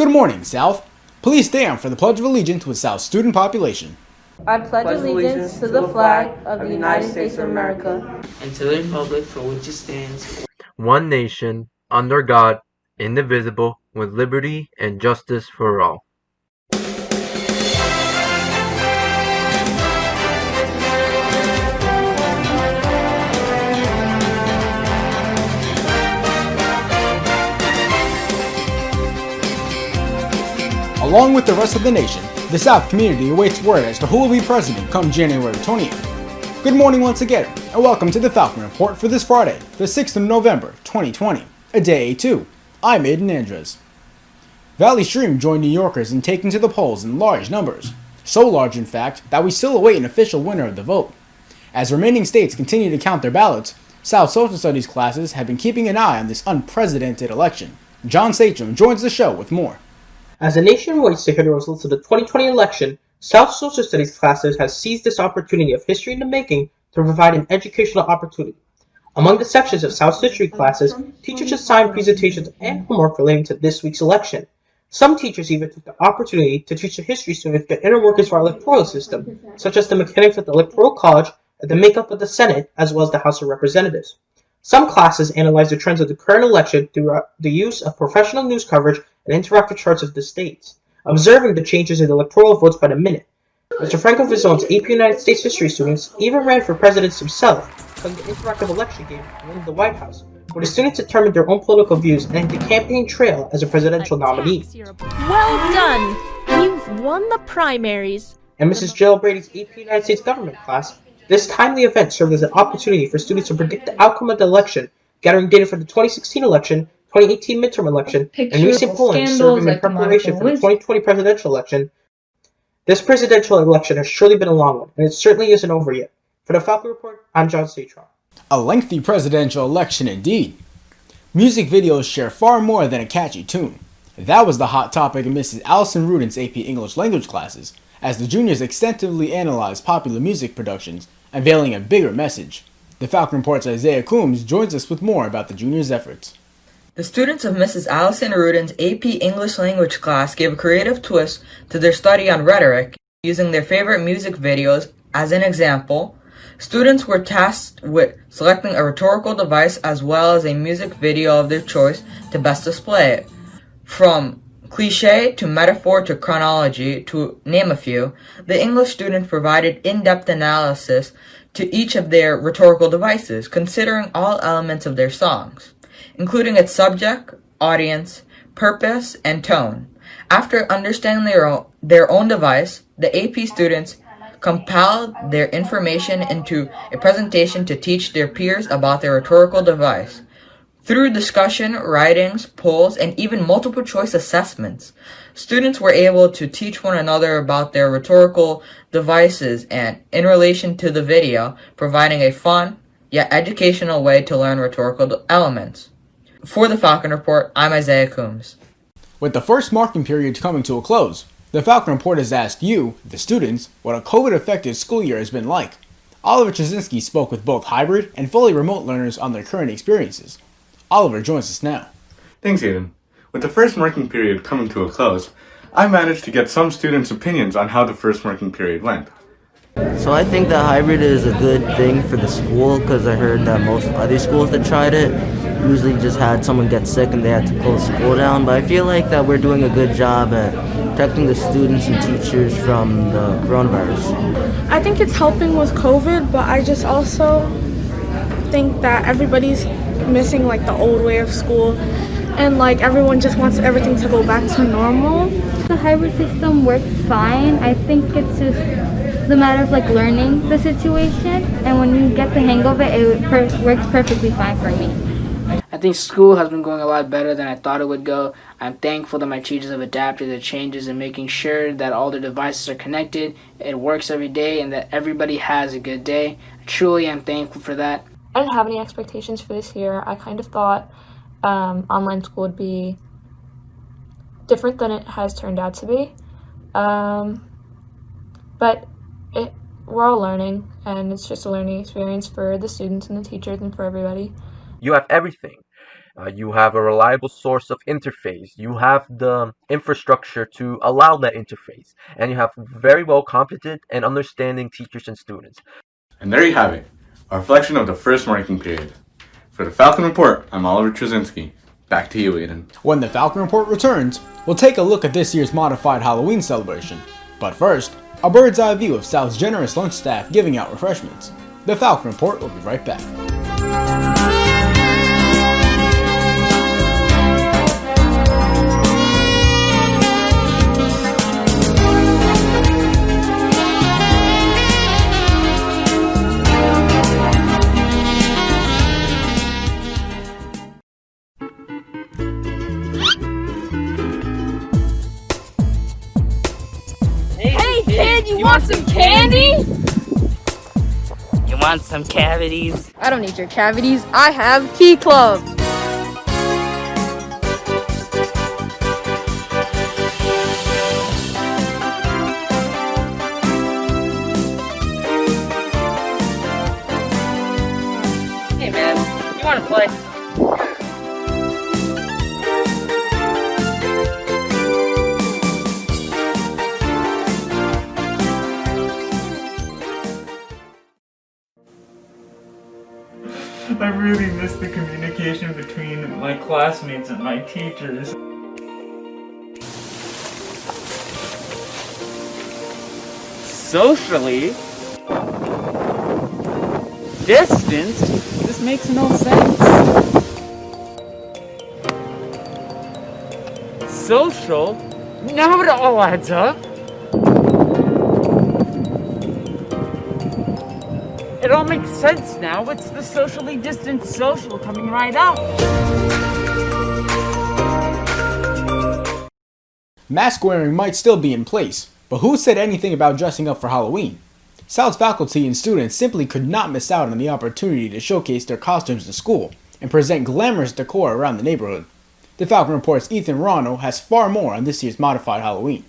Good morning, South. Please stand for the Pledge of Allegiance with South's student population. I pledge allegiance to the flag of the United States of America and to the republic for which it stands, one nation, under God, indivisible, with liberty and justice for all. Along with the rest of the nation, the South community awaits word as to who will be president come January 20th. Good morning once again, and welcome to the Falcon Report for this Friday, the 6th of November, 2020, a day 2. I'm Aiden Andres. Valley Stream joined New Yorkers in taking to the polls in large numbers, so large in fact that we still await an official winner of the vote. As remaining states continue to count their ballots, South Social Studies classes have been keeping an eye on this unprecedented election. John Sachem joins the show with more. As the nation waits to hear the results of the 2020 election, South Social Studies classes has seized this opportunity of history in the making to provide an educational opportunity. Among the sections of South History classes, teachers assigned presentations and homework relating to this week's election. Some teachers even took the opportunity to teach the history students the inner workings of our electoral system, such as the mechanics of the Electoral College and the makeup of the Senate, as well as the House of Representatives. Some classes analyzed the trends of the current election through the use of professional news coverage and interactive charts of the states, observing the changes in the electoral votes by the minute. Mr. Franco Vizzone's AP United States history students even ran for president himself, playing the interactive election game in the White House, where the students determined their own political views and the campaign trail as a presidential nominee. Well done! You've won the primaries. And Mrs. Jill Brady's AP United States government class, this timely event served as an opportunity for students to predict the outcome of the election, gathering data for the 2016 election, 2018 midterm election, and recent polling serving in preparation for the 2020 presidential election. This presidential election has surely been a long one, and it certainly isn't over yet. For the Falcon Report, I'm John Satron. A lengthy presidential election indeed. Music videos share far more than a catchy tune. That was the hot topic in Mrs. Allison Rudin's AP English language classes, as the juniors extensively analyzed popular music productions, unveiling a bigger message. The Falcon Report's Isaiah Coombs joins us with more about the juniors' efforts. the students of Mrs. Allison Rudin's AP English language class gave a creative twist to their study on rhetoric, using their favorite music videos as an example. Students were tasked with selecting a rhetorical device as well as a music video of their choice to best display it. From cliché to metaphor to chronology, to name a few, the English students provided in-depth analysis to each of their rhetorical devices, considering all elements of their songs, including its subject, audience, purpose, and tone. After understanding their own device, the AP students compiled their information into a presentation to teach their peers about their rhetorical device. Through discussion, writings, polls, and even multiple choice assessments, students were able to teach one another about their rhetorical devices and, in relation to the video, providing a fun, yet educational way to learn rhetorical elements. For the Falcon Report, I'm Isaiah Coombs. With the first marking period coming to a close, the Falcon Report has asked you, the students, what a COVID-affected school year has been like. Oliver Trzynski spoke with both hybrid and fully remote learners on their current experiences. Oliver joins us now. Thanks, Aiden. With the first marking period coming to a close, I managed to get some students' opinions on how the first marking period went. So I think that hybrid is a good thing for the school because I heard that most other schools that tried it usually just had someone get sick and they had to close school down. But I feel like that we're doing a good job at protecting the students and teachers from the coronavirus. I think it's helping with COVID, but I just also think that everybody's missing like the old way of school and like everyone just wants everything to go back to normal. The hybrid system works fine. I think it's just the matter of like learning the situation, and when you get the hang of it, it works perfectly fine for me. I think school has been going a lot better than I thought it would go. I'm thankful that my teachers have adapted to changes and making sure that all their devices are connected, it works every day, and that everybody has a good day. Truly, I'm thankful for that. I didn't have any expectations for this year. I kind of thought online school would be different than it has turned out to be. But we're all learning, and it's just a learning experience for the students and the teachers and for everybody. You have everything. You have a reliable source of interface. You have the infrastructure to allow that interface. And you have very well competent and understanding teachers and students. And there you have it, a reflection of the first marking period. For the Falcon Report, I'm Oliver Trzynski. Back to you, Aiden. When the Falcon Report returns, we'll take a look at this year's modified Halloween celebration. But first, a bird's eye view of South's generous lunch staff giving out refreshments. The Falcon Report will be right back. Hey kid, you want some candy? You want some cavities? I don't need your cavities. I have Key Club. Hey man, you wanna play? I really miss the communication between my classmates and my teachers. Socially distanced? This makes no sense. Social? Now it all adds up. It all makes sense now. It's the socially distanced social coming right out. Mask wearing might still be in place, but who said anything about dressing up for Halloween? South's faculty and students simply could not miss out on the opportunity to showcase their costumes to school and present glamorous decor around the neighborhood. The Falcon Report's Ethan Rano has far more on this year's modified Halloween.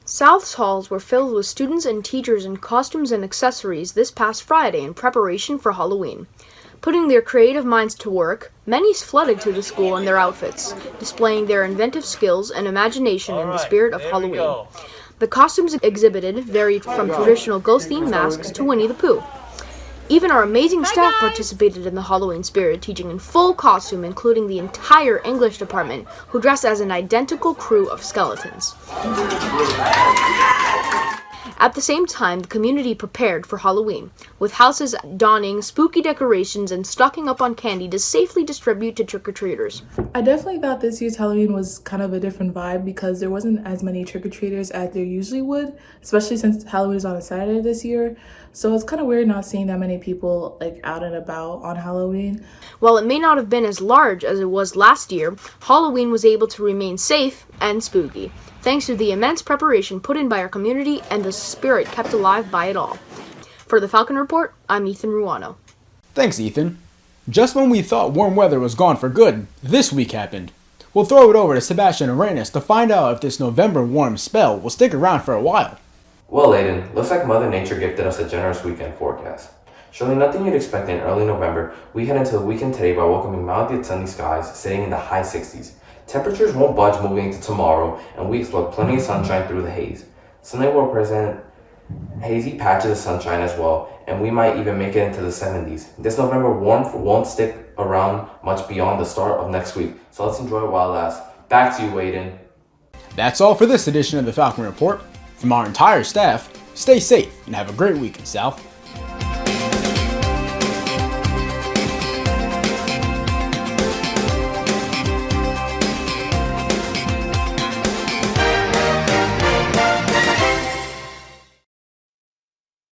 South's halls were filled with students and teachers in costumes and accessories this past Friday in preparation for Halloween. Putting their creative minds to work, many flooded to the school in their outfits, displaying their inventive skills and imagination in the spirit of Halloween. The costumes exhibited varied from traditional ghost-themed masks to Winnie the Pooh. Even our amazing staff participated in the Halloween spirit, teaching in full costume, including the entire English department, who dressed as an identical crew of skeletons. At the same time, the community prepared for Halloween, with houses donning spooky decorations and stocking up on candy to safely distribute to trick-or-treaters. I definitely thought this year's Halloween was kind of a different vibe because there wasn't as many trick-or-treaters as there usually would, especially since Halloween is on a Saturday this year. So it's kind of weird not seeing that many people out and about on Halloween. While it may not have been as large as it was last year, Halloween was able to remain safe and spooky, thanks to the immense preparation put in by our community and the spirit kept alive by it all. For the Falcon Report, I'm Ethan Ruano. Thanks, Ethan. Just when we thought warm weather was gone for good, this week happened. We'll throw it over to Sebastian Arenas to find out if this November warm spell will stick around for a while. Well, Aiden, looks like Mother Nature gifted us a generous weekend forecast. Showing nothing you'd expect in early November, we head into the weekend today by welcoming mild yet sunny skies sitting in the high 60s. Temperatures won't budge moving into tomorrow, and we expect plenty of sunshine through the haze. Sunday will present hazy patches of sunshine as well, and we might even make it into the 70s. This November warmth won't stick around much beyond the start of next week, so let's enjoy it while it lasts. Back to you, Aiden. That's all for this edition of the Falcon Report. From our entire staff, stay safe and have a great weekend, South.